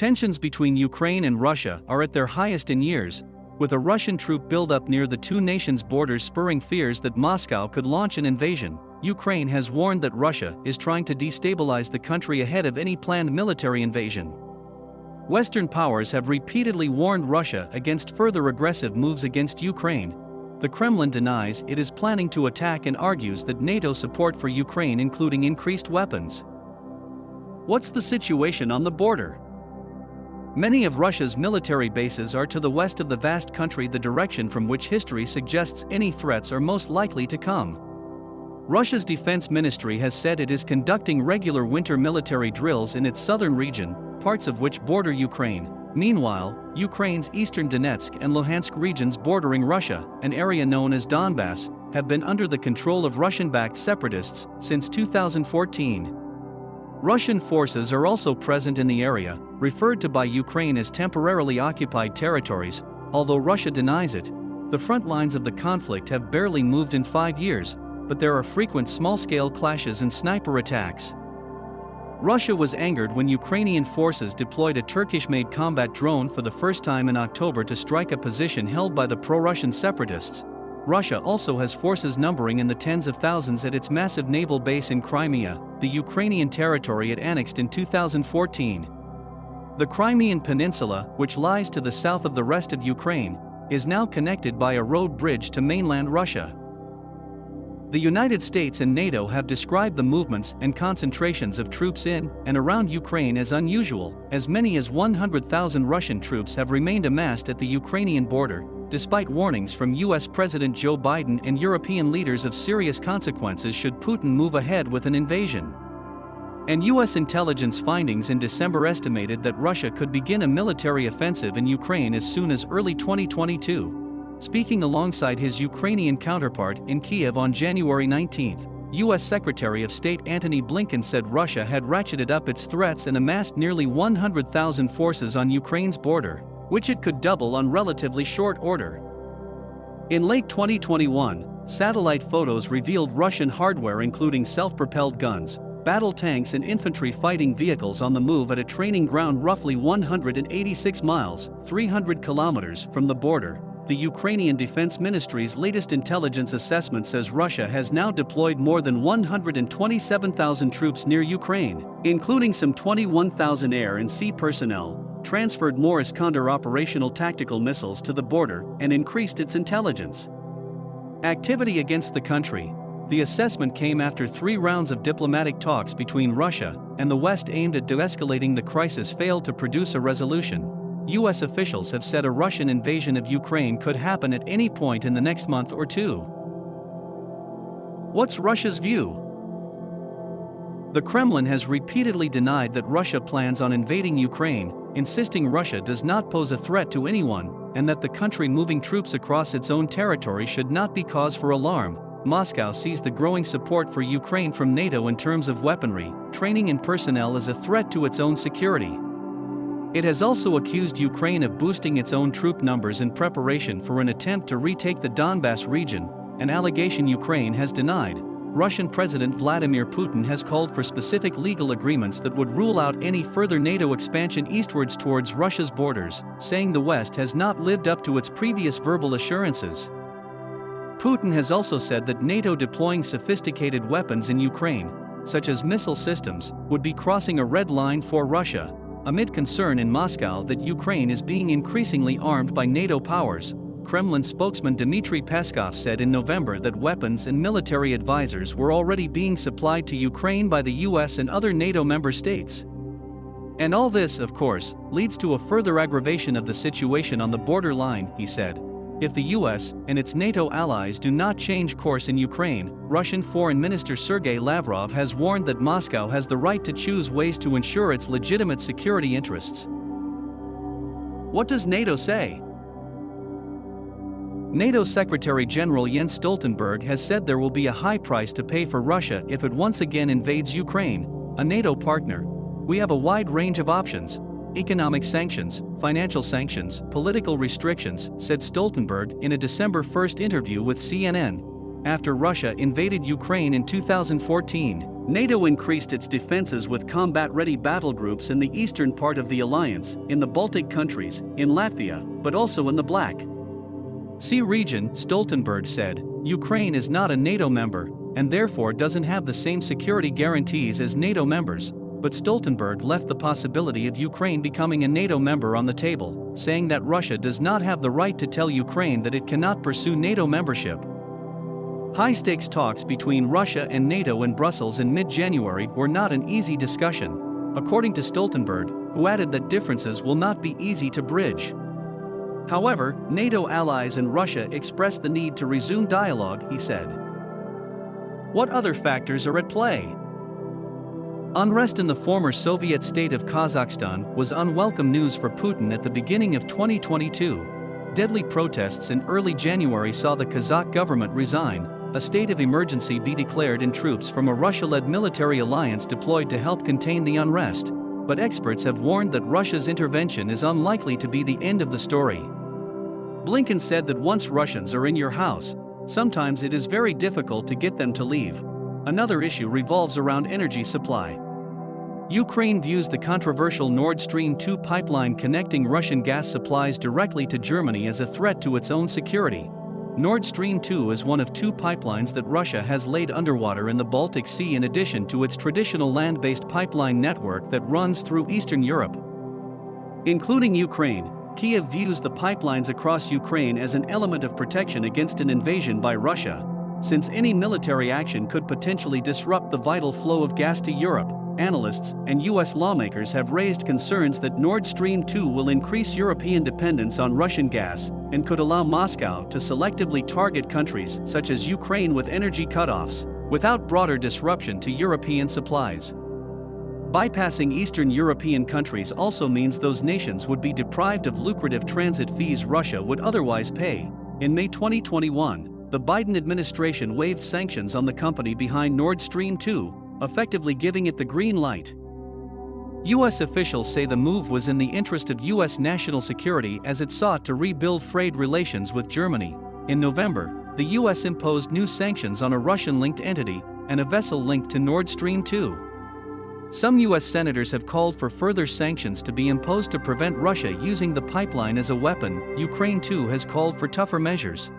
Tensions between Ukraine and Russia are at their highest in years, with a Russian troop buildup near the two nations' borders spurring fears that Moscow could launch an invasion. Ukraine has warned that Russia is trying to destabilize the country ahead of any planned military invasion. Western powers have repeatedly warned Russia against further aggressive moves against Ukraine. The Kremlin denies it is planning to attack and argues that NATO support for Ukraine including increased weapons. What's the situation on the border? Many of Russia's military bases are to the west of the vast country, the direction from which history suggests any threats are most likely to come. Russia's defense ministry has said it is conducting regular winter military drills in its southern region, parts of which border Ukraine. Meanwhile, Ukraine's eastern Donetsk and Luhansk regions bordering Russia, an area known as Donbass, have been under the control of Russian-backed separatists since 2014. Russian forces are also present in the area, referred to by Ukraine as temporarily occupied territories, although Russia denies it. The front lines of the conflict have barely moved in 5 years, but there are frequent small-scale clashes and sniper attacks. Russia was angered when Ukrainian forces deployed a Turkish-made combat drone for the first time in October to strike a position held by the pro-Russian separatists. Russia also has forces numbering in the tens of thousands at its massive naval base in Crimea, the Ukrainian territory it annexed in 2014. The Crimean Peninsula, which lies to the south of the rest of Ukraine, is now connected by a road bridge to mainland Russia. The United States and NATO have described the movements and concentrations of troops in and around Ukraine as unusual. As many as 100,000 Russian troops have remained amassed at the Ukrainian border, despite warnings from US President Joe Biden and European leaders of serious consequences should Putin move ahead with an invasion. And US intelligence findings in December estimated that Russia could begin a military offensive in Ukraine as soon as early 2022. Speaking alongside his Ukrainian counterpart in Kiev on January 19, US Secretary of State Antony Blinken said Russia had ratcheted up its threats and amassed nearly 100,000 forces on Ukraine's border, which it could double on relatively short order. In late 2021, satellite photos revealed Russian hardware including self-propelled guns, battle tanks and infantry fighting vehicles on the move at a training ground roughly 186 miles, 300 kilometers from the border. The Ukrainian Defense Ministry's latest intelligence assessment says Russia has now deployed more than 127,000 troops near Ukraine, including some 21,000 air and sea personnel, transferred more Iskander operational tactical missiles to the border, and increased its intelligence activity against the country. The assessment came after 3 rounds of diplomatic talks between Russia and the West aimed at de-escalating the crisis failed to produce a resolution. US officials have said a Russian invasion of Ukraine could happen at any point in the next month or two. What's Russia's view? The Kremlin has repeatedly denied that Russia plans on invading Ukraine, insisting Russia does not pose a threat to anyone, and that the country moving troops across its own territory should not be cause for alarm. Moscow sees the growing support for Ukraine from NATO in terms of weaponry, training and personnel as a threat to its own security. It has also accused Ukraine of boosting its own troop numbers in preparation for an attempt to retake the Donbass region, an allegation Ukraine has denied. Russian President Vladimir Putin has called for specific legal agreements that would rule out any further NATO expansion eastwards towards Russia's borders, saying the West has not lived up to its previous verbal assurances. Putin has also said that NATO deploying sophisticated weapons in Ukraine, such as missile systems, would be crossing a red line for Russia. Amid concern in Moscow that Ukraine is being increasingly armed by NATO powers, Kremlin spokesman Dmitry Peskov said in November that weapons and military advisors were already being supplied to Ukraine by the US and other NATO member states. And all this, of course, leads to a further aggravation of the situation on the borderline, he said. If the US and its NATO allies do not change course in Ukraine, Russian Foreign Minister Sergei Lavrov has warned that Moscow has the right to choose ways to ensure its legitimate security interests. What does NATO say? NATO Secretary General Jens Stoltenberg has said there will be a high price to pay for Russia if it once again invades Ukraine, a NATO partner. We have a wide range of options: economic sanctions, financial sanctions, political restrictions, said Stoltenberg in a December 1 interview with CNN. After Russia invaded Ukraine in 2014, NATO increased its defenses with combat-ready battle groups in the eastern part of the alliance, in the Baltic countries, in Latvia, but also in the Black Sea region. Stoltenberg said, Ukraine is not a NATO member, and therefore doesn't have the same security guarantees as NATO members, but Stoltenberg left the possibility of Ukraine becoming a NATO member on the table, saying that Russia does not have the right to tell Ukraine that it cannot pursue NATO membership. High-stakes talks between Russia and NATO in Brussels in mid-January were not an easy discussion, according to Stoltenberg, who added that differences will not be easy to bridge. However, NATO allies and Russia expressed the need to resume dialogue, he said. What other factors are at play? Unrest in the former Soviet state of Kazakhstan was unwelcome news for Putin at the beginning of 2022. Deadly protests in early January saw the Kazakh government resign, a state of emergency be declared and troops from a Russia-led military alliance deployed to help contain the unrest. But experts have warned that Russia's intervention is unlikely to be the end of the story. Blinken said that once Russians are in your house, sometimes it is very difficult to get them to leave. Another issue revolves around energy supply. Ukraine views the controversial Nord Stream 2 pipeline connecting Russian gas supplies directly to Germany as a threat to its own security. Nord Stream 2 is one of two pipelines that Russia has laid underwater in the Baltic Sea in addition to its traditional land-based pipeline network that runs through Eastern Europe. Including Ukraine, Kiev views the pipelines across Ukraine as an element of protection against an invasion by Russia, since any military action could potentially disrupt the vital flow of gas to Europe. Analysts and US lawmakers have raised concerns that Nord Stream 2 will increase European dependence on Russian gas and could allow Moscow to selectively target countries such as Ukraine with energy cutoffs, without broader disruption to European supplies. Bypassing Eastern European countries also means those nations would be deprived of lucrative transit fees Russia would otherwise pay. In May 2021, the Biden administration waived sanctions on the company behind Nord Stream 2, effectively giving it the green light. U.S. officials say the move was in the interest of U.S. national security as it sought to rebuild frayed relations with Germany. In November, the U.S. imposed new sanctions on a Russian-linked entity and a vessel linked to Nord Stream 2. Some U.S. senators have called for further sanctions to be imposed to prevent Russia using the pipeline as a weapon. Ukraine too has called for tougher measures.